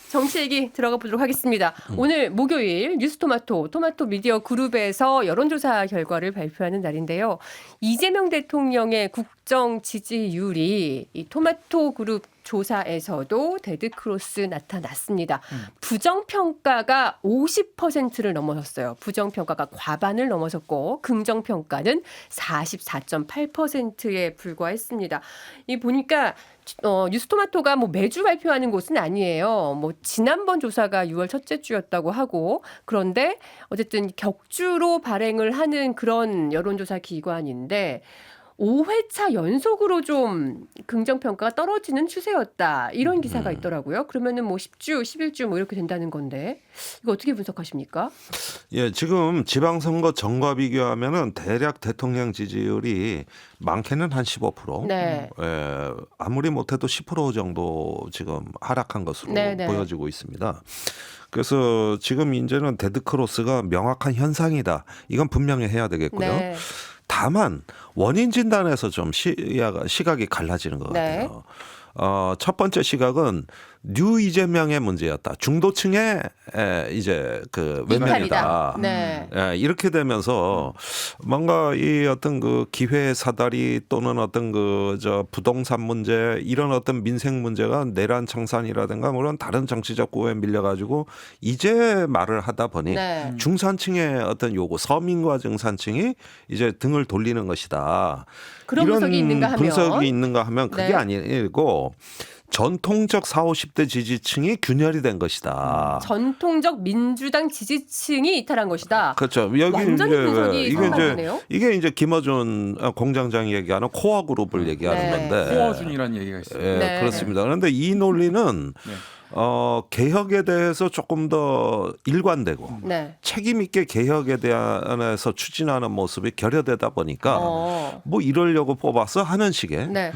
정치 얘기 들어가 보도록 하겠습니다. 오늘 목요일 뉴스토마토 미디어 그룹에서 여론조사 결과를 발표하는 날인데요. 이재명 대통령의 국정 지지율이 이 토마토 그룹 조사에서도 데드크로스 나타났습니다. 부정평가가 50%를 넘어섰어요. 부정평가가 과반을 넘어섰고 긍정평가는 44.8%에 불과했습니다. 이 보니까 뉴스토마토가 뭐 매주 발표하는 곳은 아니에요. 뭐 지난번 조사가 6월 첫째 주였다고 하고 그런데 어쨌든 격주로 발행을 하는 그런 여론조사 기관인데 5회차 연속으로 좀 긍정평가가 떨어지는 추세였다. 이런 기사가 있더라고요. 그러면은 뭐 10주, 11주 뭐 이렇게 된다는 건데 이거 어떻게 분석하십니까? 예, 지금 지방선거 전과 비교하면은 대략 대통령 지지율이 많게는 한 15%. 네. 예, 아무리 못해도 10% 정도 지금 하락한 것으로 네네. 보여지고 있습니다. 그래서 지금 이제는 데드크로스가 명확한 현상이다. 이건 분명히 해야 되겠고요. 네. 다만 원인 진단에서 좀 시각이 갈라지는 것 네. 같아요. 첫 번째 시각은 뉴 이재명의 문제였다. 중도층의 이제 그 외면이다. 이탈이다. 네. 이렇게 되면서 뭔가 이 어떤 그 기회 사다리 또는 어떤 그 저 부동산 문제 이런 어떤 민생 문제가 내란 청산이라든가 물론 다른 정치적 구호에 밀려가지고 이제 말을 하다 보니 네. 중산층의 어떤 요구 서민과 중산층이 이제 등을 돌리는 것이다. 그런 이런 분석이 있는가 하면. 분석이 있는가 하면 그게 네. 아니고 전통적 40, 50대 지지층이 균열이 된 것이다. 전통적 민주당 지지층이 이탈한 것이다. 그렇죠. 여기 완전히 분석이 이게 상반되네요. 이제 김어준 공장장이 얘기하는 코어 그룹을 얘기하는 네. 건데. 코어준이라는 얘기가 있어요. 예, 네. 그렇습니다. 그런데 이 논리는 네. 개혁에 대해서 조금 더 일관되고 네. 책임 있게 개혁에 대해서 추진하는 모습이 결여되다 보니까 뭐 이러려고 뽑아서 하는 식의 네.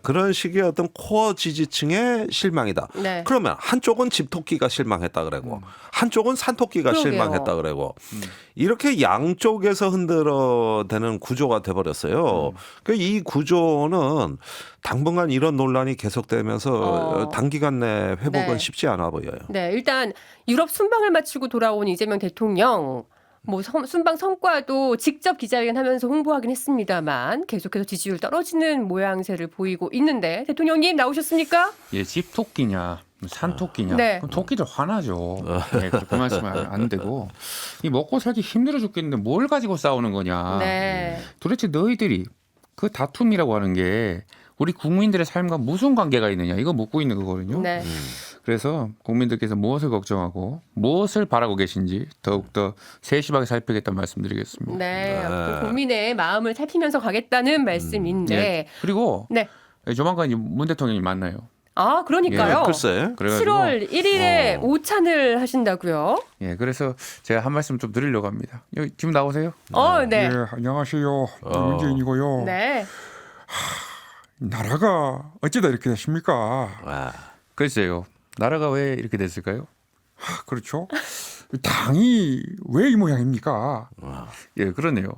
그런 식의 어떤 코어 지지층의 실망이다. 네. 그러면 한쪽은 집토끼가 실망했다 그러고 한쪽은 산토끼가 그러게요. 실망했다 그러고 이렇게 양쪽에서 흔들어대는 구조가 돼버렸어요. 이 구조는 당분간 이런 논란이 계속되면서 단기간 내 회복은 네. 쉽지 않아 보여요. 네, 일단 유럽 순방을 마치고 돌아온 이재명 대통령 뭐 순방 성과도 직접 기자회견하면서 홍보하긴 했습니다만 계속해서 지지율 떨어지는 모양새를 보이고 있는데 대통령님 나오셨습니까? 예, 집토끼냐 산토끼냐. 네. 그럼 토끼들 화나죠. 네, 그렇게 말씀하면 안 되고 이 먹고 살기 힘들어 죽겠는데 뭘 가지고 싸우는 거냐. 네. 도대체 너희들이 그 다툼이라고 하는 게 우리 국민들의 삶과 무슨 관계가 있느냐 이거 묻고 있는 거거든요. 네. 그래서 국민들께서 무엇을 걱정하고 무엇을 바라고 계신지 더욱더 세심하게 살피겠다는 말씀드리겠습니다. 네. 어떤 국민의 마음을 살피면서 가겠다는 말씀인데. 예. 그리고 네. 조만간 이제 문 대통령이 만나요. 아, 그러니까요. 글쎄. 그래가지고 7월 1일에 오찬을 하신다고요? 예, 그래서 제가 한 말씀 좀 드리려고 합니다. 여기 지금 나오세요? 네. 예, 안녕하세요. 문재인이고요. 네. 나라가 어쩌다 이렇게 됐습니까? 글쎄요. 나라가 왜 이렇게 됐을까요? 그렇죠. 당이 왜 이 모양입니까? 예, 그러네요.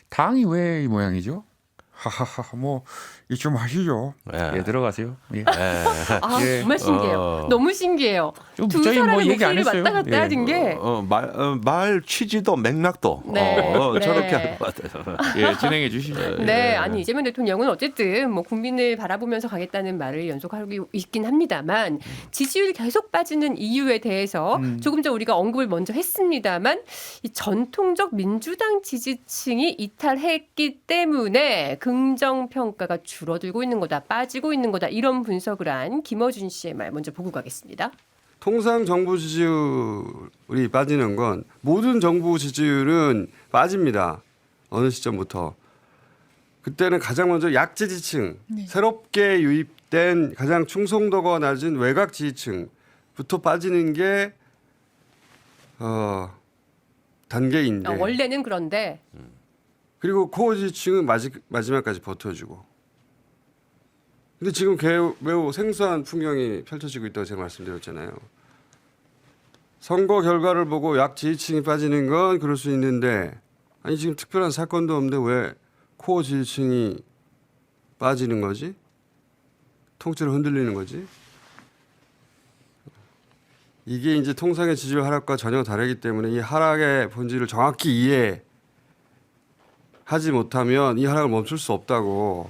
당이 왜 이 모양이죠? 하하하, 뭐, 이 좀 하시죠. 예, 들어가세요. 예. 아, 예. 정말 신기해요. 너무 신기해요. 좀 두 저희 뭐 사람의 얘기 안 목소리를 했어요. 왔다 갔다 예. 하는 게 말 취지도 맥락도 네. 저렇게 네. 할 것 같아요. 예, 진행해 주시죠. 네, 아니 이재명 대통령은 어쨌든 뭐 국민을 바라보면서 가겠다는 말을 연속하고 있긴 합니다만 지지율이 계속 빠지는 이유에 대해서 조금 전 우리가 언급을 먼저 했습니다만 이 전통적 민주당 지지층이 이탈했기 때문에 긍정 평가가 줄어들고 있는 거다, 빠지고 있는 거다 이런 분석을 한 김어준 씨의 말 먼저 보고 가겠습니다. 통상 정부 지지율이 빠지는 건 모든 정부 지지율은 빠집니다. 어느 시점부터. 그때는 가장 먼저 약지지층, 새롭게 유입된 가장 충성도가 낮은 외곽 지지층부터 빠지는 게 단계인데. 원래는 그런데 그리고 코어 지지층은 마지막까지 버텨주고. 근데 지금 매우 생소한 풍경이 펼쳐지고 있다고 제가 말씀드렸잖아요. 선거 결과를 보고 약 지지층이 빠지는 건 그럴 수 있는데 아니 지금 특별한 사건도 없는데 왜 코어 지지층이 빠지는 거지? 통째로 흔들리는 거지? 이게 이제 통상의 지지율 하락과 전혀 다르기 때문에 이 하락의 본질을 정확히 이해하지 못하면 이 하락을 멈출 수 없다고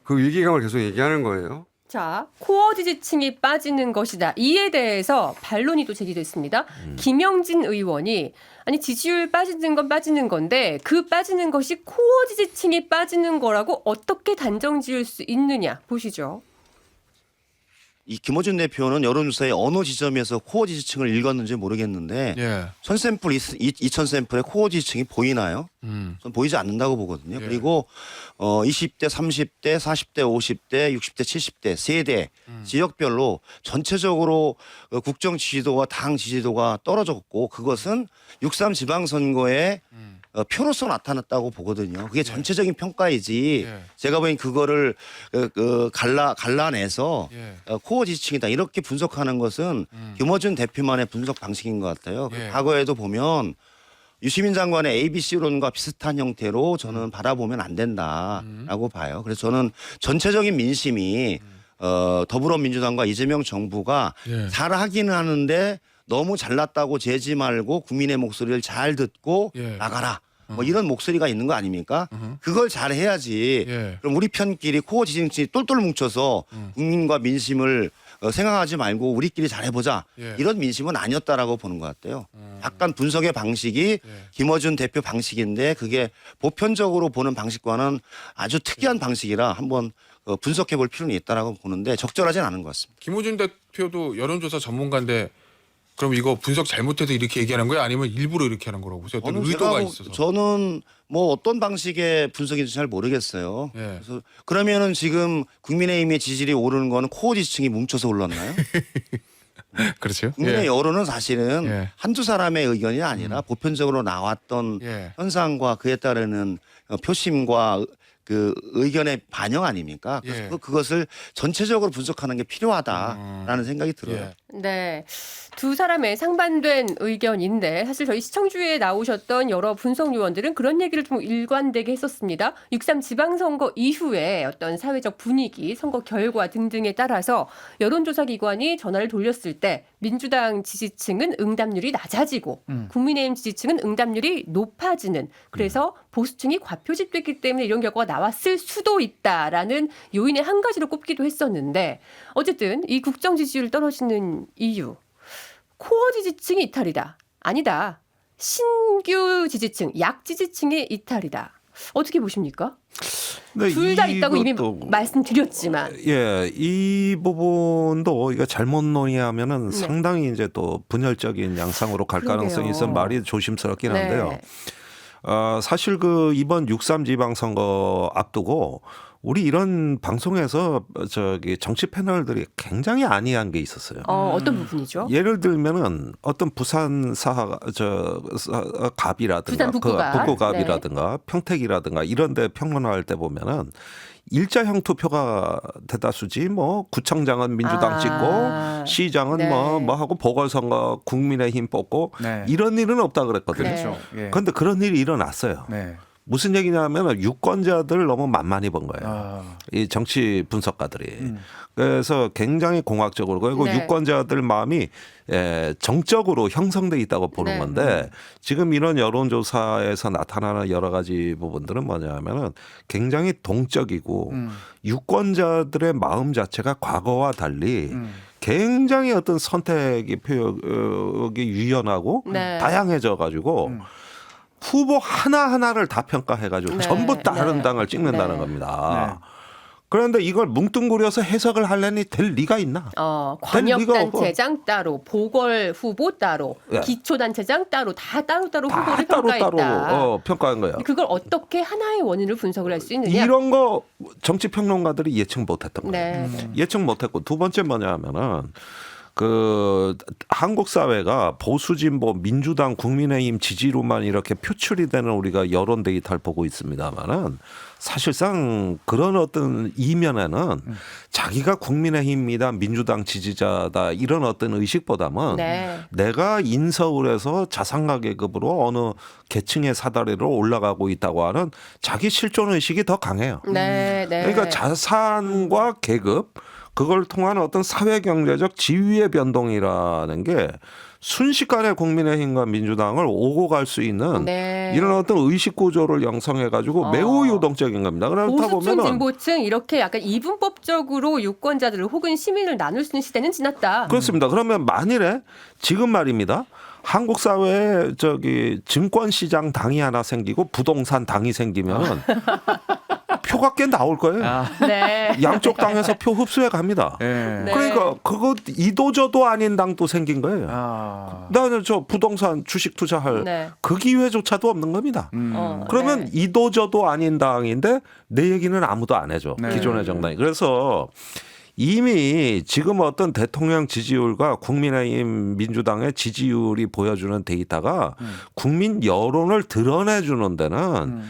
그 위기감을 계속 얘기하는 거예요. 자, 코어 지지층이 빠지는 것이다. 이에 대해서 반론이 또 제기됐습니다. 김영진 의원이 아니 지지율 빠지는 건 빠지는 건데 그 빠지는 것이 코어 지지층이 빠지는 거라고 어떻게 단정 지을 수 있느냐 보시죠. 이 김어준 대표는 여론조사의 어느 지점에서 코어 지지층을 읽었는지 모르겠는데 예. 1000샘플, 2000샘플의 코어 지지층이 보이나요? 전 보이지 않는다고 보거든요. 예. 그리고 20대, 30대, 40대, 50대, 60대, 70대 세대 지역별로 전체적으로 국정 지지도와 당 지지도가 떨어졌고 그것은 6.3 지방선거에 표로서 나타났다고 보거든요. 그게 전체적인 평가이지. 예. 제가 보기엔 그거를 갈라내서 예. 코어 지지층이다 이렇게 분석하는 것은 김어준 대표만의 분석 방식인 것 같아요. 예. 과거에도 보면 유시민 장관의 ABC론과 비슷한 형태로 저는 바라보면 안 된다라고 봐요. 그래서 저는 전체적인 민심이 더불어민주당과 이재명 정부가 예. 잘하기는 하는데 너무 잘났다고 재지 말고 국민의 목소리를 잘 듣고 예. 나가라. 뭐 이런 목소리가 있는 거 아닙니까? 그걸 잘 해야지. 예. 그럼 우리 편끼리 코어 지지층이 똘똘 뭉쳐서 국민과 민심을 생각하지 말고 우리끼리 잘해보자. 예. 이런 민심은 아니었다라고 보는 것 같아요. 약간 분석의 방식이 김어준 대표 방식인데 그게 보편적으로 보는 방식과는 아주 특이한 방식이라 한번 분석해 볼 필요는 있다라고 보는데 적절하진 않은 것 같습니다. 김호준 대표도 여론조사 전문가인데 그럼 이거 분석 잘못해서 이렇게 얘기하는 거예요? 아니면 일부러 이렇게 하는 거라고 보세요? 어떤 의도가 있어서. 저는 뭐 어떤 방식의 분석인지 잘 모르겠어요. 예. 그래서 그러면은 지금 국민의힘의 지지율이 오르는 거는 코어 지지층이 뭉쳐서 올랐나요? 그렇죠. 국민의 여론은 사실은 예. 한두 사람의 의견이 아니라 보편적으로 나왔던 예. 현상과 그에 따르는 표심과 그 의견의 반영 아닙니까? 그래서 예. 그것을 전체적으로 분석하는 게 필요하다라는 생각이 들어요. 예. 네. 두 사람의 상반된 의견인데 사실 저희 시청주에 나오셨던 여러 분석 요원들은 그런 얘기를 좀 일관되게 했었습니다. 6.3 지방선거 이후에 어떤 사회적 분위기, 선거 결과 등등에 따라서 여론조사 기관이 전화를 돌렸을 때 민주당 지지층은 응답률이 낮아지고 국민의힘 지지층은 응답률이 높아지는 그래서 보수층이 과표집됐기 때문에 이런 결과가 나왔을 수도 있다라는 요인의 한 가지로 꼽기도 했었는데 어쨌든 이 국정 지지율 떨어지는 이유 코어 지지층이 이탈이다. 아니다. 신규 지지층, 약 지지층의 이탈이다. 어떻게 보십니까? 둘 다 있다고 이미 말씀드렸지만. 예, 이 부분도 이거 잘못 논의하면은 네. 상당히 이제 또 분열적인 양상으로 갈 그러게요. 가능성이 있어 말이 조심스럽긴 한데요. 네. 사실 그 이번 6.3 지방선거 앞두고 우리 이런 방송에서 저기 정치 패널들이 굉장히 안이한 게 있었어요. 어떤 부분이죠? 예를 들면은 어떤 부산 갑이라든가 부산 북구갑. 북구갑이라든가 평택이라든가 이런 데 평론할 때 보면은 일자형 투표가 대다수지 뭐 구청장은 민주당 찍고 시장은 네. 뭐 하고 보궐선거 국민의힘 뽑고 네. 이런 일은 없다 그랬거든요. 그렇죠. 예. 그런데 그런 일이 일어났어요. 네. 무슨 얘기냐면 유권자들 너무 만만히 본 거예요. 아. 이 정치 분석가들이. 그래서 굉장히 공학적으로 그리고 네. 유권자들 마음이 정적으로 형성돼 있다고 보는 네. 건데 지금 이런 여론조사에서 나타나는 여러 가지 부분들은 뭐냐면은 굉장히 동적이고 유권자들의 마음 자체가 과거와 달리 굉장히 어떤 선택의 표현이 유연하고 네. 다양해져 가지고 후보 하나하나를 다 평가해가지고 네. 전부 다른 네. 당을 찍는다는 네. 겁니다. 그런데 이걸 뭉뚱그려서 해석을 하려니 될 리가 있나? 광역단체장 따로, 보궐 후보 따로, 예. 기초단체장 따로 다 따로따로 다 후보를 따로따로 평가했다. 평가한 거예요. 그걸 어떻게 하나의 원인을 분석을 할 수 있느냐? 이런 거 정치평론가들이 예측 못했던 거예요. 네. 예측 못했고 두 번째 뭐냐면은 그 한국 사회가 보수 진보 민주당 국민의힘 지지로만 이렇게 표출이 되는 우리가 여론 데이터를 보고 있습니다만은 사실상 그런 어떤 이면에는 자기가 국민의힘이다 민주당 지지자다 이런 어떤 의식보다는 네. 내가 인서울에서 자산가 계급으로 어느 계층의 사다리로 올라가고 있다고 하는 자기 실존 의식이 더 강해요. 네, 네. 그러니까 자산과 계급 그걸 통한 어떤 사회 경제적 지위의 변동이라는 게 순식간에 국민의힘과 민주당을 오고 갈 수 있는 네. 이런 어떤 의식 구조를 형성해 가지고 매우 유동적인 겁니다. 그렇다 보수층, 보면은 진보층 이렇게 약간 이분법적으로 유권자들을 혹은 시민을 나눌 수 있는 시대는 지났다. 그렇습니다. 그러면 만일에 지금 말입니다. 한국 사회에 증권 시장 당이 하나 생기고 부동산 당이 생기면은 표가 꽤 나올 거예요. 네. 양쪽 당에서 표 흡수해 갑니다. 네. 네. 그러니까 그거 이도저도 아닌 당도 생긴 거예요. 아. 나는 저 부동산 주식 투자할 네. 그 기회조차도 없는 겁니다. 그러면 네. 이도저도 아닌 당인데 내 얘기는 아무도 안 해줘. 네. 기존의 정당이. 그래서 이미 지금 어떤 대통령 지지율과 국민의힘 민주당의 지지율이 보여주는 데이터가 국민 여론을 드러내주는 데는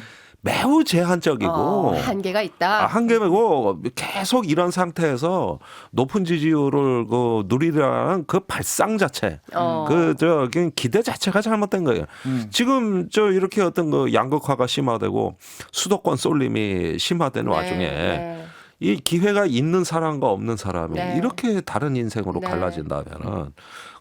매우 제한적이고 한계가 있다. 한계고 계속 이런 상태에서 높은 지지율을 누리려는 그 발상 자체, 기대 자체가 잘못된 거예요. 지금 이렇게 어떤 양극화가 심화되고 수도권 쏠림이 심화되는 와중에 네. 이 기회가 있는 사람과 없는 사람이 네. 이렇게 다른 인생으로 네. 갈라진다면은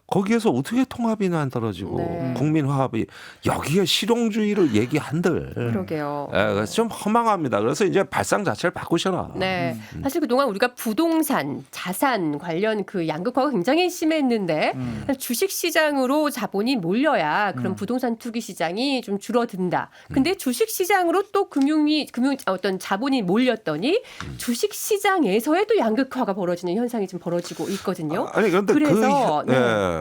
거기에서 어떻게 통합이 안 떨어지고 네. 국민 화합이 여기에 실용주의를 얘기한들. 그러게요. 그래서 좀 허망합니다. 그래서 이제 발상 자체를 바꾸셔라. 네. 사실 그동안 우리가 부동산, 자산 관련 그 양극화가 굉장히 심했는데 주식 시장으로 자본이 몰려야 그런 부동산 투기 시장이 좀 줄어든다. 근데 주식 시장으로 또 금융 어떤 자본이 몰렸더니 주식 시장에서의 또 양극화가 벌어지는 현상이 좀 벌어지고 있거든요. 아니 그런데 그래서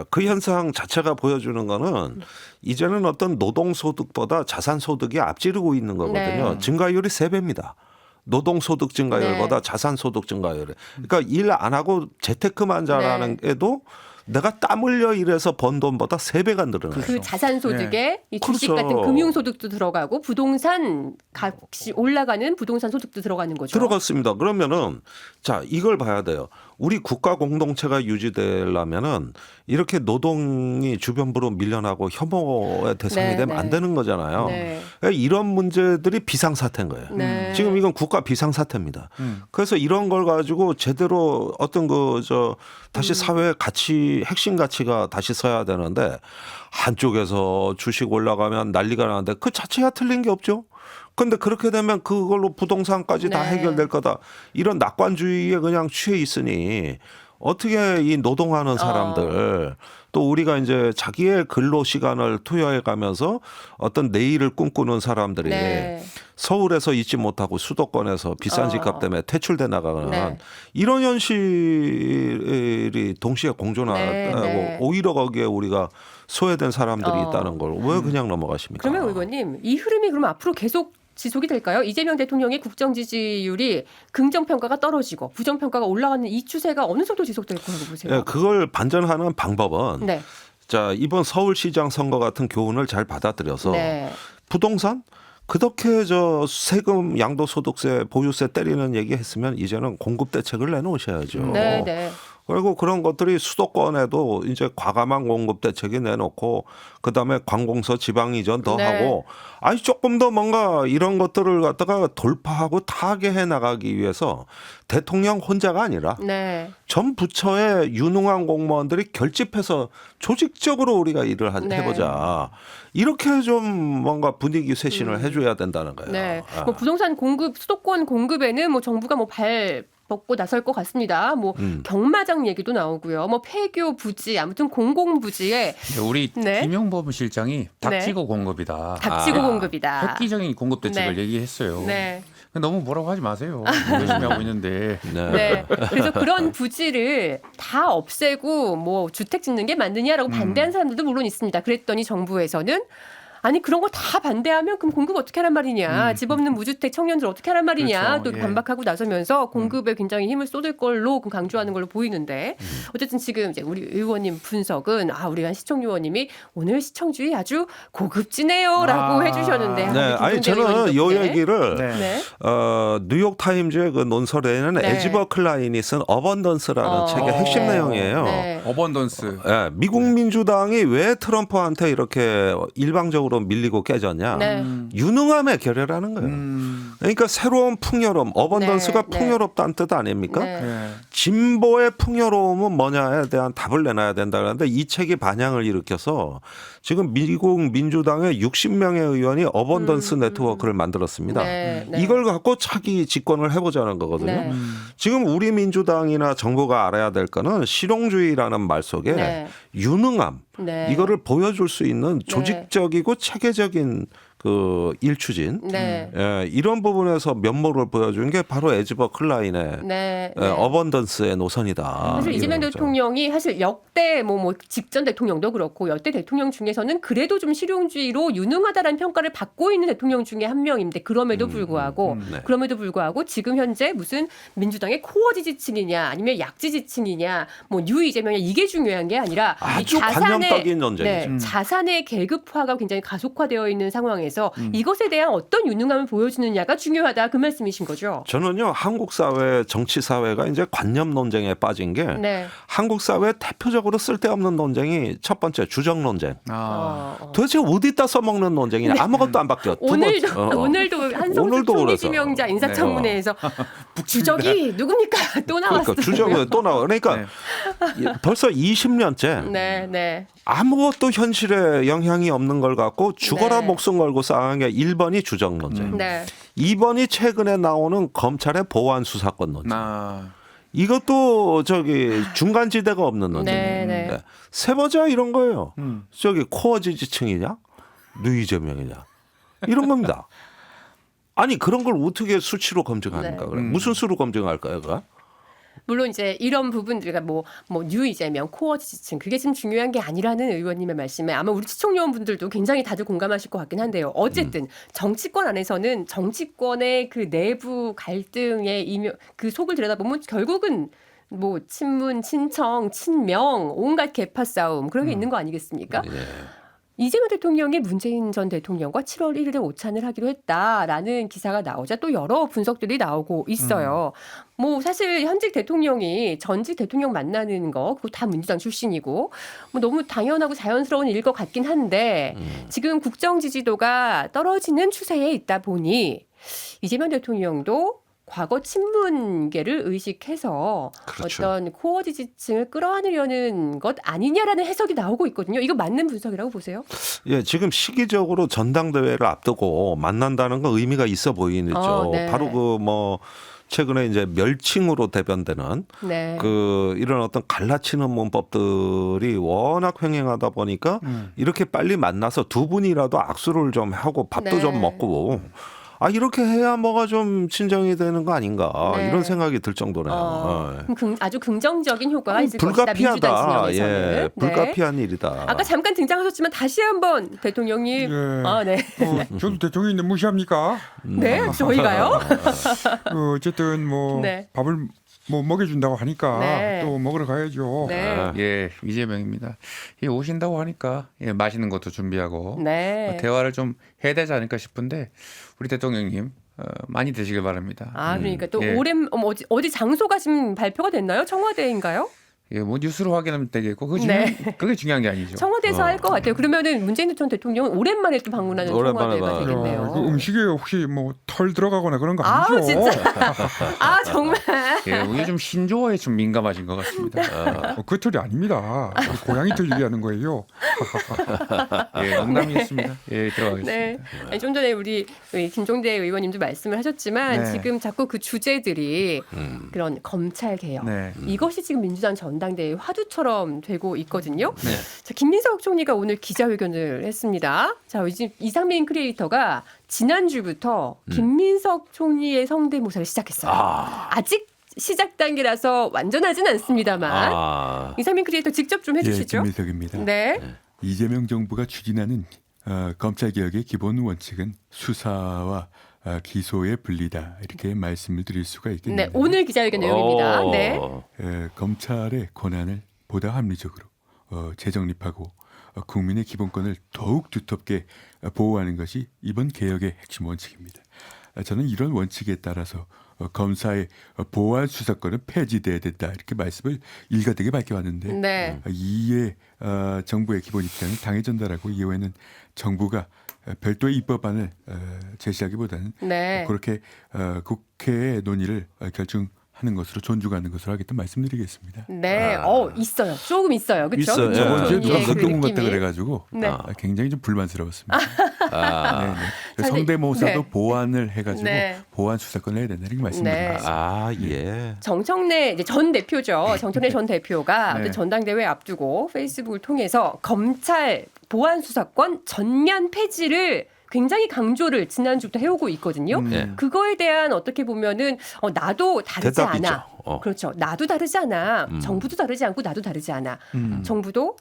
그 현상 자체가 보여주는 거는 이제는 어떤 노동소득보다 자산소득이 앞지르고 있는 거거든요. 네. 증가율이 3배입니다. 노동소득 증가율보다 네. 자산소득 증가율이. 그러니까 일 안 하고 재테크만 잘하는 애도 내가 땀 흘려 일해서 번 돈보다 3배가 늘어나요. 그 자산 소득에 이 주식 그렇죠. 같은 금융 소득도 들어가고 부동산 값이 올라가는 부동산 소득도 들어가는 거죠. 들어갔습니다. 그러면은 자 이걸 봐야 돼요. 우리 국가 공동체가 유지되려면은 이렇게 노동이 주변부로 밀려나고 혐오의 대상이 네, 되면 안 네. 되는 거잖아요. 네. 이런 문제들이 비상사태인 거예요. 네. 지금 이건 국가 비상사태입니다. 그래서 이런 걸 가지고 제대로 어떤 다시 사회의 가치, 핵심 가치가 다시 서야 되는데 한쪽에서 주식 올라가면 난리가 나는데 그 자체가 틀린 게 없죠. 그런데 그렇게 되면 그걸로 부동산까지 다 네. 해결될 거다. 이런 낙관주의에 그냥 취해 있으니 어떻게 이 노동하는 사람들 또 우리가 이제 자기의 근로 시간을 투여해 가면서 어떤 내일을 꿈꾸는 사람들이 네. 서울에서 있지 못하고 수도권에서 비싼 집값 때문에 퇴출돼 나가는 네. 이런 현실이 동시에 공존하고 네, 네. 오히려 거기에 우리가 소외된 사람들이 있다는 걸 왜 그냥 넘어가십니까? 그러면 의원님 이 흐름이 그럼 앞으로 계속 지속이 될까요? 이재명 대통령의 국정 지지율이 긍정 평가가 떨어지고 부정 평가가 올라가는 이 추세가 어느 정도 지속될 거라고 보세요? 예, 그걸 반전하는 방법은 네. 자 이번 서울시장 선거 같은 교훈을 잘 받아들여서 네. 부동산 그렇게 세금 양도소득세 보유세 때리는 얘기했으면 이제는 공급 대책을 내놓으셔야죠. 네, 네. 그리고 그런 것들이 수도권에도 이제 과감한 공급 대책이 내놓고 그다음에 관공서 지방 이전 더 네. 하고 아니 조금 더 뭔가 이런 것들을 갖다가 돌파하고 타개해 나가기 위해서 대통령 혼자가 아니라 네. 전 부처의 유능한 공무원들이 결집해서 조직적으로 우리가 일을 네. 해보자. 이렇게 좀 뭔가 분위기 쇄신을 해줘야 된다는 거예요. 네. 아. 뭐 부동산 공급, 수도권 공급에는 뭐 정부가 발 벗고 나설 것 같습니다. 뭐 경마장 얘기도 나오고요. 뭐 폐교 부지, 아무튼 공공 부지에 우리 네. 김용범 실장이 닥치고 공급이다. 닥치고 공급이다. 획기적인 공급 대책을 네. 얘기했어요. 네. 너무 뭐라고 하지 마세요. 열심히 하고 있는데. 네. 네. 그래서 그런 부지를 다 없애고 뭐 주택 짓는 게 맞느냐라고 반대하는 사람들도 물론 있습니다. 그랬더니 정부에서는 아니 그런 거 다 반대하면 그럼 공급 어떻게 하란 말이냐. 집 없는 무주택 청년들 어떻게 하란 말이냐. 그렇죠. 또 예. 반박하고 나서면서 공급에 굉장히 힘을 쏟을 걸로 강조하는 걸로 보이는데 어쨌든 지금 이제 우리 의원님 분석은 우리 시청 의원님이 오늘 시청주의 아주 고급지네요라고 해주셨는데 네, 아니 저는 요 얘기를 네. 뉴욕 타임즈의 그 논설에는 네. 에즈버 클라인이 쓴 어번던스라는 어, 책의 핵심 네. 내용이에요. 네. 네. 어번던스. 예, 미국 민주당이 왜 트럼프한테 이렇게 일방적으로 밀리고 깨졌냐? 네. 유능함의 결여라는 거예요. 그러니까 새로운 풍요로움, 어번던스가 네. 풍요롭다는 뜻 아닙니까? 네. 예. 진보의 풍요로움은 뭐냐에 대한 답을 내놔야 된다 그러는데 이 책이 반향을 일으켜서 지금 미국 민주당의 60명의 의원이 어번던스 네트워크를 만들었습니다. 네, 네. 이걸 갖고 차기 집권을 해보자는 거거든요. 네. 지금 우리 민주당이나 정부가 알아야 될 거는 실용주의라는 말 속에 네. 유능함 네. 이거를 보여줄 수 있는 조직적이고 체계적인 그 일추진 네. 예, 이런 부분에서 면모를 보여준 게 바로 에즈버 클라인의 네. 예, 어번던스의 노선이다. 사실 이재명 이런 거죠. 대통령이 사실 역대 뭐 직전 대통령도 그렇고 역대 대통령 중에서는 그래도 좀 실용주의로 유능하다라는 평가를 받고 있는 대통령 중에 한 명인데 그럼에도 불구하고 네. 그럼에도 불구하고 지금 현재 무슨 민주당의 코어 지지층이냐 아니면 약지 지지층이냐 뭐 뉴 이재명이냐 이게 중요한 게 아니라 아주 이 관념적인 논쟁이죠. 자산의 계급화가 굉장히 가속화되어 있는 상황에서 이것에 대한 어떤 유능함을 보여주느냐가 중요하다 그 말씀이신 거죠. 저는요 한국 사회 정치 사회가 이제 관념 논쟁에 빠진 게 네. 한국 사회 대표적으로 쓸데없는 논쟁이 첫 번째 주적 논쟁. 도대체 어디다 써먹는 논쟁이냐 아무것도 안 바뀌어. 두 오늘도 번째, 오늘도 한성수 오늘도 총리 그래서. 지명자 인사청문회에서 주적이 누굽니까 또 나왔어요. 그러니까 주적은 또 나와. 그러니까 네. 벌써 20년째 네, 네. 아무것도 현실에 영향이 없는 걸 갖고 죽어라 네. 목숨 걸고 싸운 게 1번이 주적 논쟁. 네. 2번이 최근에 나오는 검찰의 보안 수사권 논쟁. 아. 이것도 저기 중간지대가 없는 논쟁. 네, 네. 네. 세 번째가 이런 거예요. 저기 코어 지지층이냐, 누 이재명이냐 이런 겁니다. 아니 그런 걸 어떻게 수치로 검증합니까? 네. 그래? 무슨 수로 검증할까요? 그거? 물론 이제 이런 부분들, 그러니까 뉴 이재명, 코어 지지층, 그게 지금 중요한 게 아니라는 의원님의 말씀에 아마 우리 시청 요원분들도 굉장히 다들 공감하실 것 같긴 한데요. 어쨌든 정치권 안에서는 정치권의 그 내부 갈등의 그 속을 들여다보면 결국은 뭐 친문, 친청, 친명, 온갖 계파 싸움 그런 게 있는 거 아니겠습니까? 예. 이재명 대통령이 문재인 전 대통령과 7월 1일에 오찬을 하기로 했다라는 기사가 나오자 또 여러 분석들이 나오고 있어요. 뭐 사실 현직 대통령이 전직 대통령 만나는 거 그거 다 민주당 출신이고 뭐 너무 당연하고 자연스러운 일일 것 같긴 한데 지금 국정 지지도가 떨어지는 추세에 있다 보니 이재명 대통령도 과거 친문계를 의식해서 그렇죠. 어떤 코어 지지층을 끌어안으려는 것 아니냐라는 해석이 나오고 있거든요. 이거 맞는 분석이라고 보세요? 예, 지금 시기적으로 전당대회를 앞두고 만난다는 건 의미가 있어 보이죠. 네. 바로 그 뭐 최근에 이제 멸칭으로 대변되는 네. 그 이런 어떤 갈라치는 문법들이 워낙 횡행하다 보니까 이렇게 빨리 만나서 두 분이라도 악수를 좀 하고 밥도 네. 좀 먹고 이렇게 해야 뭐가 좀 진정이 되는 거 아닌가 네. 이런 생각이 들 정도네요. 예. 그럼 아주 긍정적인 효과가 있을 것이다. 민주당 불가피하다. 진영에서는. 예, 네. 불가피한 일이다. 아까 잠깐 등장하셨지만 다시 한번 대통령님. 예. 네. 저도 대통령인데 무시합니까? 네, 저희가요? 어쨌든 뭐 네. 밥을 뭐 먹여준다고 하니까 네. 또 먹으러 가야죠. 네. 예, 이재명입니다. 예, 오신다고 하니까 예, 맛있는 것도 준비하고 네. 대화를 좀 해야 되지 않을까 싶은데 우리 대통령님 많이 드시길 바랍니다. 그러니까 또 예. 어디 장소가 지금 발표가 됐나요? 청와대인가요? 예, 뭐 뉴스로 확인하면 되겠고 그게 중요한 게 아니죠. 청와대에서 할 것 같아요. 그러면은 문재인 전 대통령은 오랜만에 또 방문하는 오랜만에 청와대가 봐요. 되겠네요. 그 음식에 혹시 뭐 털 들어가거나 그런 거 아우, 아니죠? 진짜. 정말. 예, 요즘 신조어에 좀 민감하신 것 같습니다. 그 털이 아닙니다. 고양이 털 얘기하는 거예요. 예, 농담이었습니다. 예, 들어가겠습니다. 네. 아니, 좀 전에 우리 김종대 의원님도 말씀을 하셨지만 네. 지금 자꾸 그 주제들이 그런 검찰 개혁 네. 이것이 지금 민주당 전당대회 화두처럼 되고 있거든요. 네. 자, 김민석 총리가 오늘 기자회견을 했습니다. 자, 이제 이상민 크리에이터가 지난주부터 김민석 총리의 성대모사를 시작했어요. 아직 시작 단계라서 완전하진 않습니다만 이상민 크리에이터 직접 좀 해주시죠. 김민석입니다. 네. 이재명 정부가 추진하는 검찰개혁의 기본 원칙은 수사와 기소의 분리다 이렇게 말씀을 드릴 수가 있겠습니다. 네, 오늘 기자회견 내용입니다. 네. 검찰의 권한을 보다 합리적으로 재정립하고 국민의 기본권을 더욱 두텁게 보호하는 것이 이번 개혁의 핵심 원칙입니다. 저는 이런 원칙에 따라서 검사의 보안 수사권은 폐지돼야 된다 이렇게 말씀을 일관되게 밝혀왔는데 네. 이에 정부의 기본 입장을 당에 전달하고 이후에는 정부가 별도의 입법안을 제시하기보다는 네. 그렇게 국회의 논의를 결정하는 것으로 존중하는 것으로 하겠다는 말씀드리겠습니다. 네. 있어요. 조금 있어요. 그렇죠? 있어요. 저번 주에 누가 그 선동군 같다 느낌이. 그래가지고 네. 굉장히 좀 불만스러웠습니다. 아, 네. 자, 성대모사도 네. 보완을 해가지고 네. 보완 수사권을 해야 된다 이렇게 말씀드립니다. 네. 아, 예. 정청래 이제 전 대표죠. 정청래 전 대표가 네. 어떤 전당대회 앞두고 페이스북을 통해서 검찰 보안 수사권 전면 폐지를 굉장히 강조를 지난주부터 해오고 있거든요. 네. 그거에 대한 어떻게 보면은 나도 다르지 대답이죠. 않아. 그렇죠. 나도 다르지 않아. 정부도 다르지 않고 나도 다르지 않아. 정부도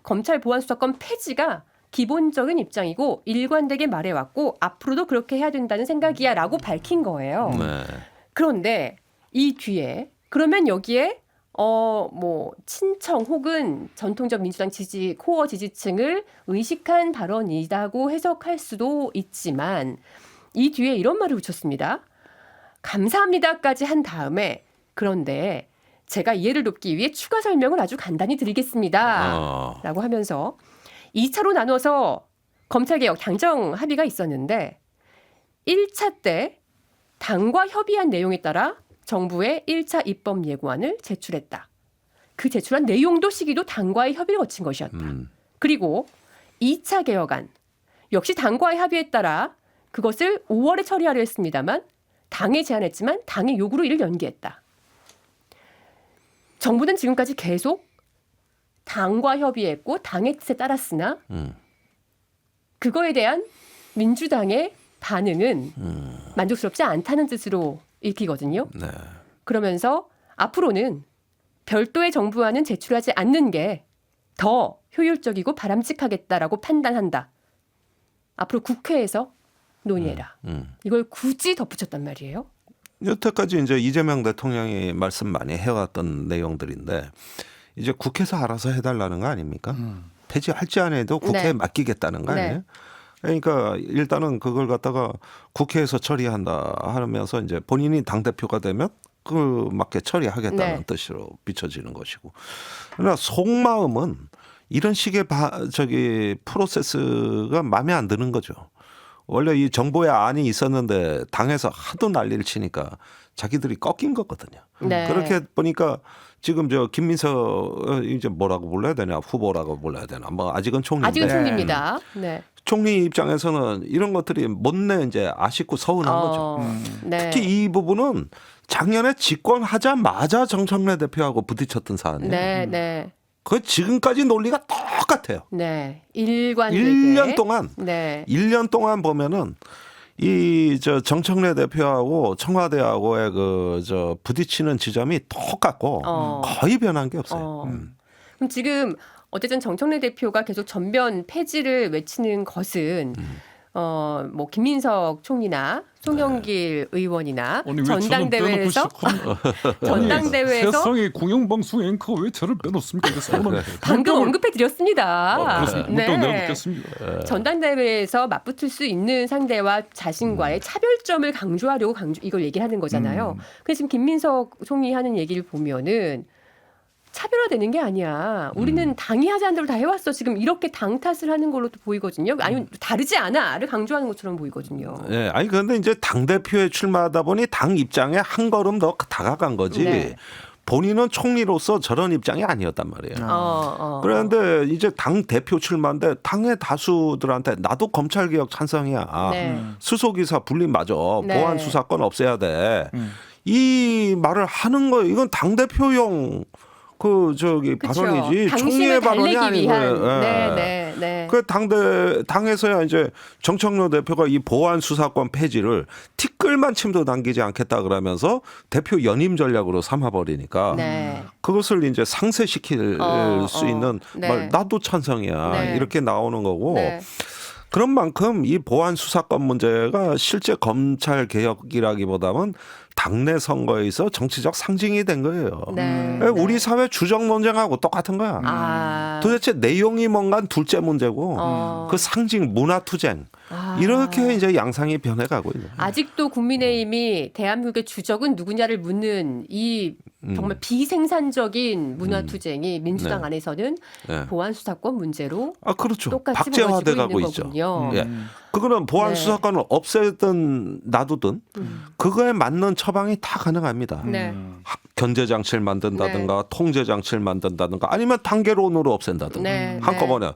검찰 보안 수사권 폐지가 기본적인 입장이고 일관되게 말해왔고 앞으로도 그렇게 해야 된다는 생각이야라고 밝힌 거예요. 네. 그런데 이 뒤에 그러면 여기에 뭐 친청 혹은 전통적 민주당 지지 코어 지지층을 의식한 발언이라고 해석할 수도 있지만 이 뒤에 이런 말을 붙였습니다. 감사합니다까지 한 다음에 그런데 제가 이해를 돕기 위해 추가 설명을 아주 간단히 드리겠습니다. 라고 하면서 2차로 나눠서 검찰개혁 당정 합의가 있었는데 1차 때 당과 협의한 내용에 따라 정부의 1차 입법 예고안을 제출했다. 그 제출한 내용도 시기도 당과의 협의를 거친 것이었다. 그리고 2차 개혁안 역시 당과의 합의에 따라 그것을 5월에 처리하려 했습니다만 당에 제안했지만 당의 요구로 이를 연기했다. 정부는 지금까지 계속 당과 협의했고 당의 뜻에 따랐으나 그거에 대한 민주당의 반응은 만족스럽지 않다는 뜻으로 읽히거든요. 네. 그러면서 앞으로는 별도의 정부안은 제출하지 않는 게 더 효율적이고 바람직하겠다라고 판단한다. 앞으로 국회에서 논의해라. 이걸 굳이 덧붙였단 말이에요. 여태까지 이제 이재명 대통령이 말씀 많이 해왔던 내용들인데 이제 국회에서 알아서 해달라는 거 아닙니까? 폐지할지 안 해도 국회에 네. 맡기겠다는 거 아니에요? 네. 그러니까 일단은 그걸 갖다가 국회에서 처리한다 하면서 이제 본인이 당대표가 되면 그 맞게 처리하겠다는 네. 뜻으로 비춰지는 것이고. 그러나 속마음은 이런 식의 프로세스가 마음에 안 드는 거죠. 원래 이 정부의 안이 있었는데 당에서 하도 난리를 치니까 자기들이 꺾인 거거든요. 네. 그렇게 보니까 지금 김민석 이제 뭐라고 불러야 되냐, 후보라고 불러야 되나, 뭐 아직은 총리인데. 아직은 총리입니다. 네. 총리 입장에서는 이런 것들이 못내 이제 아쉽고 서운한 거죠. 네. 특히 이 부분은 작년에 집권하자마자 정청래 대표하고 부딪혔던 사안이에요. 네, 네, 그 지금까지 논리가 똑같아요. 네. 일관되게. 1년 동안 네. 1년 동안 보면은 이 정청래 대표하고 청와대하고의 부딪히는 지점이 똑같고 거의 변한 게 없어요. 그럼 지금 어쨌든 정청래 대표가 계속 전면 폐지를 외치는 것은 뭐 김민석 총리나 송영길 의원이나 아니, 왜 저는 전당대회에서 전당대회에서 세상에 공영방송 앵커 왜 저를 빼놓습니까? 그래서 오늘 방금 언급해 드렸습니다. 그렇습니다. 문자 내가 묻겠습니다. 전당대회에서 맞붙을 수 있는 상대와 자신과의 차별점을 강조하려고 이걸 얘기하는 거잖아요. 그래서 지금 김민석 총리 하는 얘기를 보면은 차별화되는 게 아니야. 우리는 당이 하자는 대로 다 해왔어. 지금 이렇게 당 탓을 하는 걸로도 보이거든요. 아니면 다르지 않아를 강조하는 것처럼 보이거든요. 예, 아니 그런데 이제 당 대표에 출마하다 보니 당 입장에 한 걸음 더 다가간 거지. 네. 본인은 총리로서 저런 입장이 아니었단 말이에요. 그런데 이제 당 대표 출마인데 당의 다수들한테 나도 검찰개혁 찬성이야. 네. 수소기사 분리 맞아. 네. 보안 수사권 없애야 돼. 이 말을 하는 거 이건 당 대표용 그쵸. 발언이지 당심을 총리의 발언이 달래기 아닌 위한. 거예요. 네, 네, 네. 그 당에서야 이제 정청래 대표가 이 보안 수사권 폐지를 티끌만 침도 당기지 않겠다 그러면서 대표 연임 전략으로 삼아버리니까 네. 그것을 이제 상쇄시킬 수 있는 네. 말 나도 찬성이야 네. 이렇게 나오는 거고 네. 그런 만큼 이 보안 수사권 문제가 실제 검찰 개혁이라기보다는 당내 선거에 있어 정치적 상징이 된 거예요. 네. 우리 사회 주적 논쟁하고 똑같은 거야. 아. 도대체 내용이 뭔가 둘째 문제고 그 상징 문화 투쟁 이렇게 이제 양상이 변해가고 있는. 아직도 국민의힘이 대한민국의 주적은 누구냐를 묻는 이 정말 비생산적인 문화투쟁이 민주당 네. 안에서는 네. 보안 수사권 문제로 그렇죠. 똑같이 박제화돼 벌어지고 가고 있는 있죠. 거군요. 예. 그거는 보안 네. 수사권을 없애든 놔두든 그거에 맞는 처방이 다 가능합니다. 네. 견제 장치를 만든다든가 통제 장치를 만든다든가 아니면 단계론으로 없앤다든가 네. 한꺼번에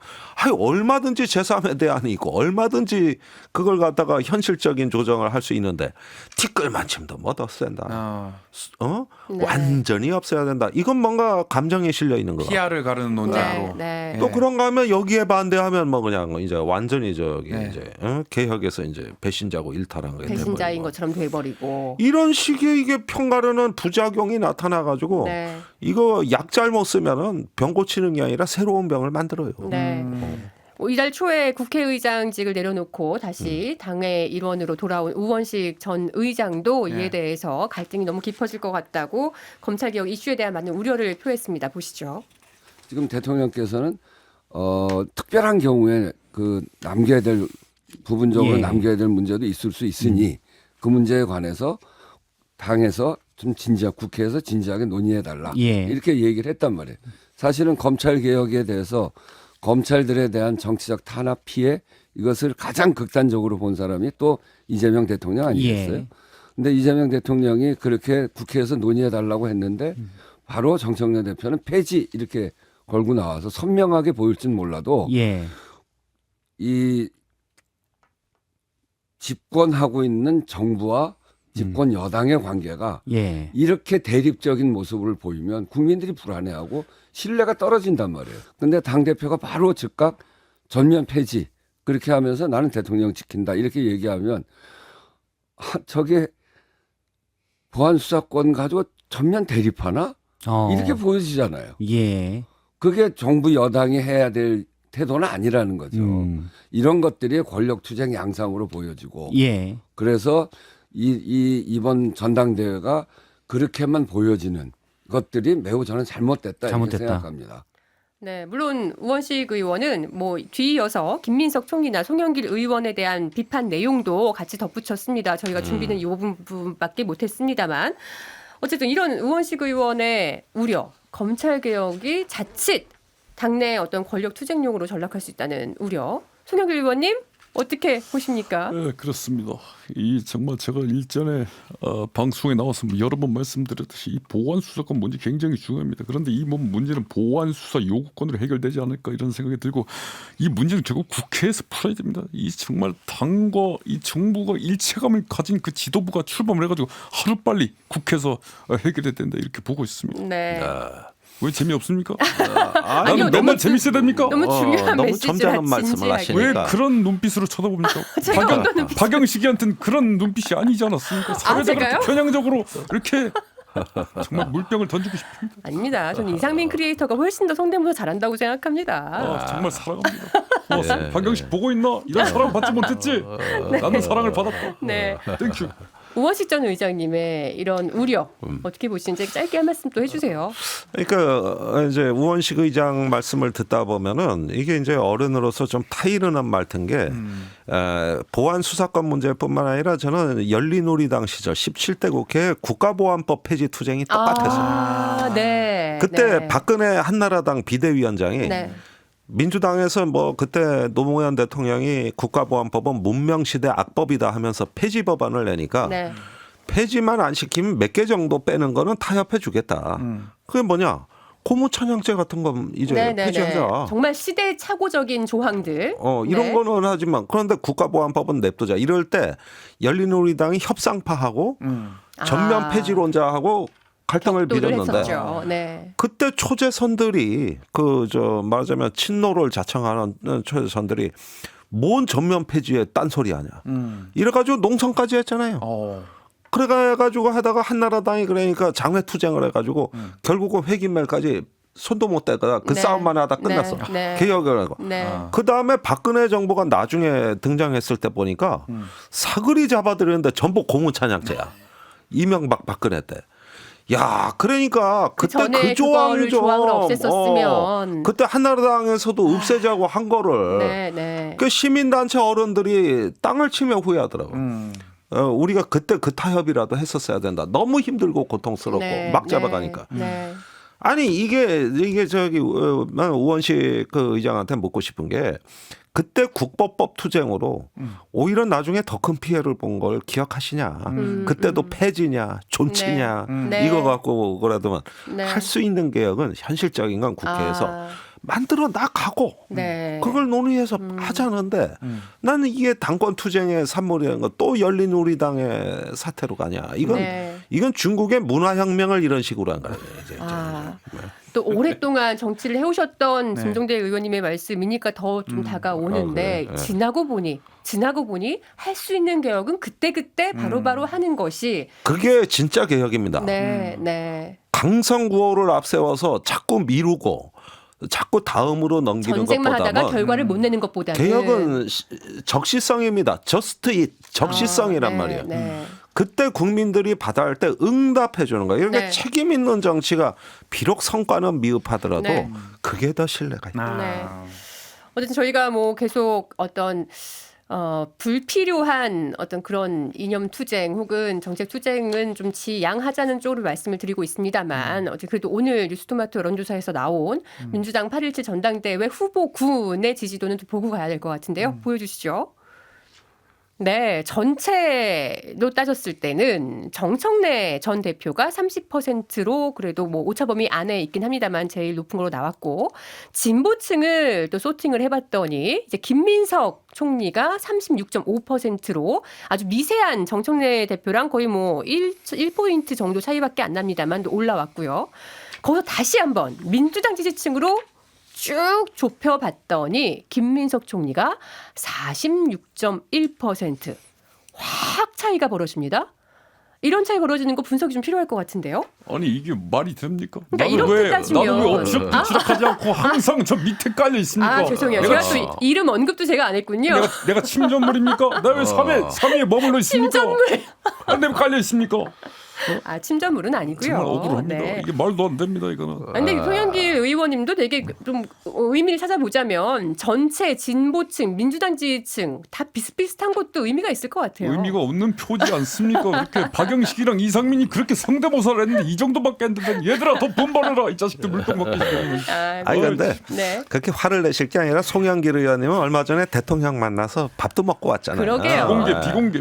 얼마든지 제3의 대안이 있고 얼마든지 그걸 갖다가 현실적인 조정을 할 수 있는데 티끌만침도 못 없앤다. 네. 완전히 없애야 된다. 이건 뭔가 감정에 실려 있는 거야. PR을 가르는 논쟁으로. 네. 또 그런가 하면 여기에 반대하면 뭐 그냥 이제 완전히 저기 네. 이제 개혁에서 이제 배신자고 일탈한 거예요. 배신자인 것처럼 돼버리고. 이런 식의 이게 평가르는 부작용이 나타나 가지고 네. 이거 약 잘못 쓰면은 병 고치는 게 아니라 새로운 병을 만들어요. 네. 이달 초에 국회의장직을 내려놓고 다시 당의 일원으로 돌아온 우원식 전 의장도 이에 네. 대해서 갈등이 너무 깊어질 것 같다고 검찰개혁 이슈에 대한 많은 우려를 표했습니다. 보시죠. 지금 대통령께서는 특별한 경우에 그 남겨야 될 부분적으로 예. 남겨야 될 문제도 있을 수 있으니 그 문제에 관해서 당에서 좀 국회에서 진지하게 논의해 달라 예. 이렇게 얘기를 했단 말이에요. 사실은 검찰 개혁에 대해서 검찰들에 대한 정치적 탄압 피해 이것을 가장 극단적으로 본 사람이 또 이재명 대통령 아니겠어요? 예. 근데 이재명 대통령이 그렇게 국회에서 논의해 달라고 했는데 바로 정청래 대표는 폐지 이렇게 걸고 나와서 선명하게 보일진 몰라도 예. 이 집권하고 있는 정부와 집권 여당의 관계가 예. 이렇게 대립적인 모습을 보이면 국민들이 불안해하고 신뢰가 떨어진단 말이에요. 근데 당대표가 바로 즉각 전면 폐지 그렇게 하면서 나는 대통령 지킨다 이렇게 얘기하면 저게 보안 수사권 가지고 전면 대립하나? 이렇게 보여지잖아요. 예. 그게 정부 여당이 해야 될 태도는 아니라는 거죠. 이런 것들이 권력 투쟁 양상으로 보여지고 예. 그래서 이번 전당대회가 그렇게만 보여지는 것들이 매우 저는 잘못됐다 이렇게 잘못됐다. 생각합니다. 네, 물론 우원식 의원은 뭐 뒤이어서 김민석 총리나 송영길 의원에 대한 비판 내용도 같이 덧붙였습니다. 저희가 준비는 이 부분밖에 못했습니다만 어쨌든 이런 우원식 의원의 우려, 검찰 개혁이 자칫 당내 어떤 권력 투쟁용으로 전락할 수 있다는 우려. 송영길 의원님 어떻게 보십니까? 네, 그렇습니다. 이 정말 제가 일전에 방송에 나와서 여러 번 말씀드렸듯이 이 보안 수사권 문제 굉장히 중요합니다. 그런데 이 문제는 보안 수사 요구권으로 해결되지 않을까 이런 생각이 들고 이 문제는 결국 국회에서 풀어야 됩니다. 이 정말 당과 이 정부가 일체감을 가진 그 지도부가 출범을 해가지고 하루 빨리 국회에서 해결해야 된다 이렇게 보고 있습니다. 네. 왜 재미없습니까? 아니요, 나는 너무 맨날 재밌어야 됩니까? 너무 중요한 너무 메시지라 점잖은 말씀을 진지하게. 하시네. 왜 그러니까. 그런 눈빛으로 쳐다봅니까? 제가 어떤 눈빛? 박영식이한테는 그런 눈빛이 아니지 않았습니까? 사회적으로 제가요? 편향적으로 이렇게 정말 물병을 던지고 싶습니다. 아닙니다. 저는 이상민 크리에이터가 훨씬 더 성대모사 잘한다고 생각합니다. 정말 사랑합니다. 고맙습니다. 예, 박영식 보고 있나? 이런 사랑 받지 못했지? 나는 사랑을 받았다. 네. 땡큐. 우원식 전 의장님의 이런 우려 어떻게 보시는지 짧게 한 말씀 또 해주세요. 그러니까 이제 우원식 의장 말씀을 듣다 보면은 이게 이제 어른으로서 좀 타이르는 말튼 게 보안 수사권 문제뿐만 아니라 저는 열린우리당 시절 17대 국회 국가보안법 폐지 투쟁이 똑같았어요. 네. 그때 네. 박근혜 한나라당 비대위원장이 네. 민주당에서 뭐 그때 노무현 대통령이 국가보안법은 문명시대 악법이다 하면서 폐지 법안을 내니까 네. 폐지만 안 시키면 몇 개 정도 빼는 거는 타협해 주겠다. 그게 뭐냐? 고무찬양제 같은 건 이제 네네네. 폐지하자. 정말 시대착오적인 조항들. 이런 네. 거는 하지만 그런데 국가보안법은 냅두자. 이럴 때 열린우리당이 협상파하고 전면 폐지론자하고 갈등을 격돌을 빚었는데 했었죠. 네. 그때 초재선들이 말하자면 친노를 자청하는 초재선들이 뭔 전면 폐지에 딴소리 하냐. 이래가지고 농성까지 했잖아요. 그래가지고 하다가 한나라당이 그러니까 장외투쟁을 해가지고 결국은 회기말까지 손도 못 대다가 그 네. 싸움만 하다 끝났어. 네. 네. 개혁을 하고. 네. 그 다음에 박근혜 정부가 나중에 등장했을 때 보니까 사거리 잡아들였는데 전부 고무찬양제야. 이명박 박근혜 때. 야, 그러니까 그때 전에 그 조항 그거를 좀 조항을 없앴었으면. 그때 한나라당에서도 없애자고 한 거를 네, 네. 그 시민단체 어른들이 땅을 치며 후회하더라고. 우리가 그때 그 타협이라도 했었어야 된다. 너무 힘들고 고통스럽고 네, 막 잡아가니까. 네. 아니 이게 저기 난 우원식 그 의장한테 묻고 싶은 게 그때 국법법 투쟁으로 오히려 나중에 더 큰 피해를 본 걸 기억하시냐? 그때도 폐지냐, 존치냐 네. 이거 갖고 그래도만 네. 할 수 있는 개혁은 현실적인 건 국회에서 아, 만들어 나가고 네. 그걸 논의해서 하자는데 나는 이게 당권 투쟁의 산물이라는 거 또 열린우리당의 사태로 가냐? 이건 네. 이건 중국의 문화혁명을 이런 식으로 한 거예요. 이제. 아, 또 오랫동안 정치를 해오셨던 김종대 의원님의 말씀이니까 더 좀 다가오는데 그래. 지나고 보니 할 수 있는 개혁은 그때 바로바로 하는 것이 그게 진짜 개혁입니다. 네, 네. 강성구호를 앞세워서 자꾸 미루고 자꾸 다음으로 넘기는 전쟁만 하다가 것보다는 결과를 못 내는 것보다는 개혁은 적시성입니다. just it 적시성이란 네, 말이에요. 네. 그때 국민들이 받아할 때 응답해 주는 거예요. 이렇게 네. 책임 있는 정치가 비록 성과는 미흡하더라도 네. 그게 더 신뢰가 있다. 네. 어쨌든 저희가 뭐 계속 어떤 불필요한 어떤 그런 이념 투쟁 혹은 정책 투쟁은 좀 지양하자는 쪽으로 말씀을 드리고 있습니다만 어쨌든 그래도 오늘 뉴스토마토 여론조사에서 나온 민주당 8.17 전당대회 후보군의 지지도는 좀 보고 가야 될 것 같은데요. 보여주시죠. 네, 전체로 따졌을 때는 정청래 전 대표가 30%로 그래도 뭐 오차범위 안에 있긴 합니다만 제일 높은 걸로 나왔고 진보층을 또 소팅을 해봤더니 이제 김민석 총리가 36.5%로 아주 미세한 정청래 대표랑 거의 뭐 1포인트 정도 차이밖에 안 납니다만 또 올라왔고요. 거기서 다시 한번 민주당 지지층으로 쭉 좁혀봤더니 김민석 총리가 46.1% 확 차이가 벌어집니다. 이런 차이 벌어지는 거 분석이 좀 필요할 것 같은데요. 아니 이게 말이 됩니까? 그러니까 나는 이렇게 따지면 나는 왜 엎치락뒤치락하지 않고 항상 저 밑에 깔려 있습니까? 아 죄송해요. 제가 또 이름 언급도 제가 안 했군요. 내가 침전물입니까? 나 왜 3위에 머물러 있습니까? 침전물. 내가 깔려 있습니까? 아 침전물은 아니고요. 정말 억울합니다. 네. 이게 말도 안 됩니다. 이거는. 근데 송영길 의원님도 되게 좀 의미를 찾아보자면 전체 진보층, 민주당 지지층 다 비슷비슷한 것도 의미가 있을 것 같아요. 의미가 없는 표지 않습니까? 그렇게 박영식이랑 이상민이 그렇게 성대모사를 했는데 이 정도밖에 안 되는데 얘들아 더 분발해라 이 자식들 물병 먹기 시작하면. 아니 근데 네. 그렇게 화를 내실 게 아니라 송영길 의원님은 얼마 전에 대통령 만나서 밥도 먹고 왔잖아요. 그러게요.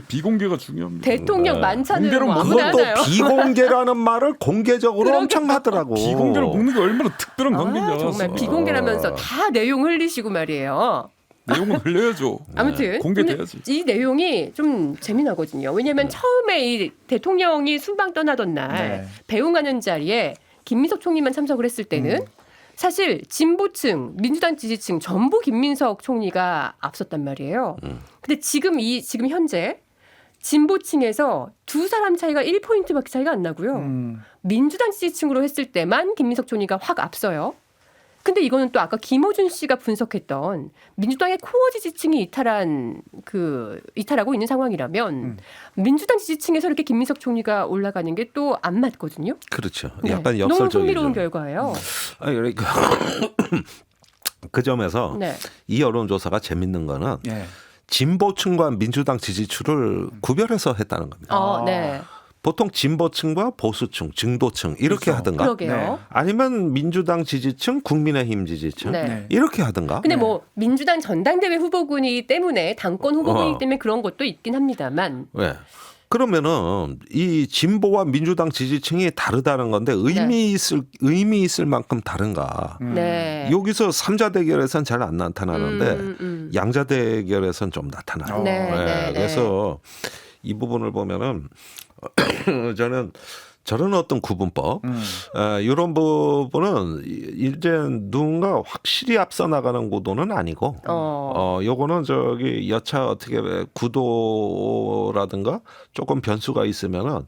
비공개가 중요합니다. 대통령 만찬으로 공개로 뭐 아무나 그것도 하나요? 비공개라는 말을 공개적으로 그러게요. 엄청 하더라고. 비공개로 먹는 게 얼마나 특별한 관계냐. 아, 정말 비공개라면서 다 내용 흘리시고 말이에요. 내용은 흘려야죠. 아무튼 공개돼야지. 근데 이 내용이 좀 재미나거든요. 왜냐하면 처음에 이 대통령이 순방 떠나던 날 배웅하는 자리에 김민석 총리만 참석을 했을 때는 사실 진보층, 민주당 지지층 전부 김민석 총리가 앞섰단 말이에요. 근데 지금 현재 진보층에서 두 사람 차이가 1포인트밖에 차이가 안 나고요. 민주당 지지층으로 했을 때만 김민석 총리가 확 앞서요. 근데 이거는 또 아까 김어준 씨가 분석했던 민주당의 코어 지지층이 이탈하고 있는 상황이라면 민주당 지지층에서 이렇게 김민석 총리가 올라가는 게 또 안 맞거든요. 그렇죠. 네. 약간 너무 역설적이죠. 흥미로운 결과예요. 아니 그러니까 그 점에서 네. 이 여론조사가 재밌는 거는 예. 진보층과 민주당 지지율을 구별해서 했다는 겁니다. 네. 보통 진보층과 보수층, 중도층 이렇게 하든가 그러게요. 아니면 민주당 지지층, 국민의힘 지지층 네. 이렇게 하든가. 근데 뭐 민주당 전당대회 후보군이기 때문에 당권 후보군이기 때문에 그런 것도 있긴 합니다만. 왜? 그러면은 이 진보와 민주당 지지층이 다르다는 건데 의미 있을 만큼 다른가? 네. 여기서 삼자 대결에선 잘 안 나타나는데 양자 대결에선 좀 나타나요. 네. 그래서 이 부분을 보면은 저는 어떤 구분법 이런 부분은 이제 누군가 확실히 앞서 나가는 구도는 아니고 요거는 저기 여차 어떻게 구도라든가 조금 변수가 있으면은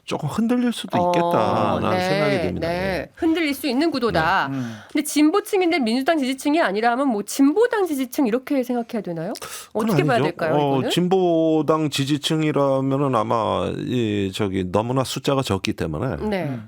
조금 흔들릴 수도 있겠다라는 생각이 듭니다. 네. 흔들릴 수 있는 구도다. 근데 진보층인데 민주당 지지층이 아니라면 뭐 진보당 지지층 이렇게 생각해야 되나요? 어떻게 봐야 될까요? 이거는? 진보당 지지층이라면은 아마 이 저기 너무나 숫자가 적기 때문에 때문에 네.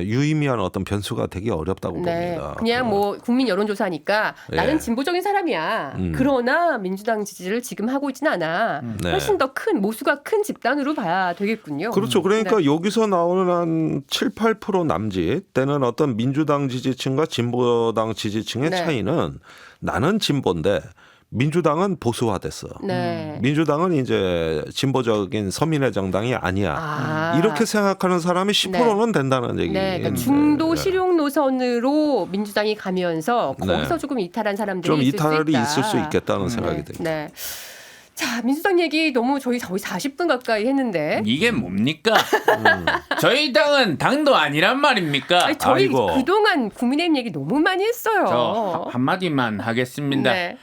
유의미한 어떤 변수가 되기 어렵다고 네. 봅니다. 그냥 뭐 국민 여론조사니까 예. 나는 진보적인 사람이야. 그러나 민주당 지지를 지금 하고 있지는 않아. 네. 훨씬 더 큰 모수가 큰 집단으로 봐야 되겠군요. 그렇죠. 그러니까 네. 여기서 나오는 한 7, 8% 남짓 되는 어떤 민주당 지지층과 진보당 지지층의 네. 차이는 나는 진보인데 민주당은 보수화됐어. 네. 민주당은 이제 진보적인 서민의 정당이 아니야. 아. 이렇게 생각하는 사람이 10%는 된다는 얘기. 네, 그러니까 중도 실용 노선으로 민주당이 가면서 거기서 네. 조금 이탈한 사람들이 좀 있을 수 이탈이 있다. 있을 수 있겠다는 생각이 네. 듭니다. 네. 자, 민주당 얘기 너무 저희 40분 가까이 했는데. 이게 뭡니까? 저희 당은 당도 아니란 말입니까? 아니, 저희 아이고. 그동안 국민의힘 얘기 너무 많이 했어요. 저 한마디만 하겠습니다. 네.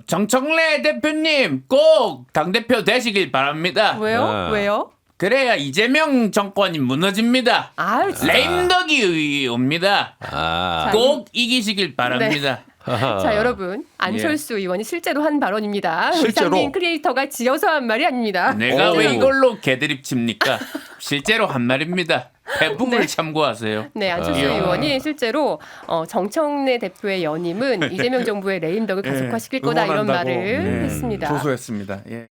정청래 대표님 꼭 당대표 되시길 바랍니다. 왜요? 네. 왜요? 그래야 이재명 정권이 무너집니다. 아유, 진짜. 레임덕이 옵니다. 아. 자, 꼭 이기시길 바랍니다. 자, 여러분. 안철수 의원이 실제로 한 발언입니다. 실제로? 이상민 크리에이터가 지어서 한 말이 아닙니다. 내가 오. 왜 이걸로 개드립 칩니까? 실제로 한 말입니다. 페북을 네. 참고하세요. 네, 안철수 이야. 의원이 실제로 정청래 대표의 연임은 이재명 정부의 레임덕을 가속화시킬 거다 이런 응원한다고. 말을 했습니다. 조소했습니다. 예.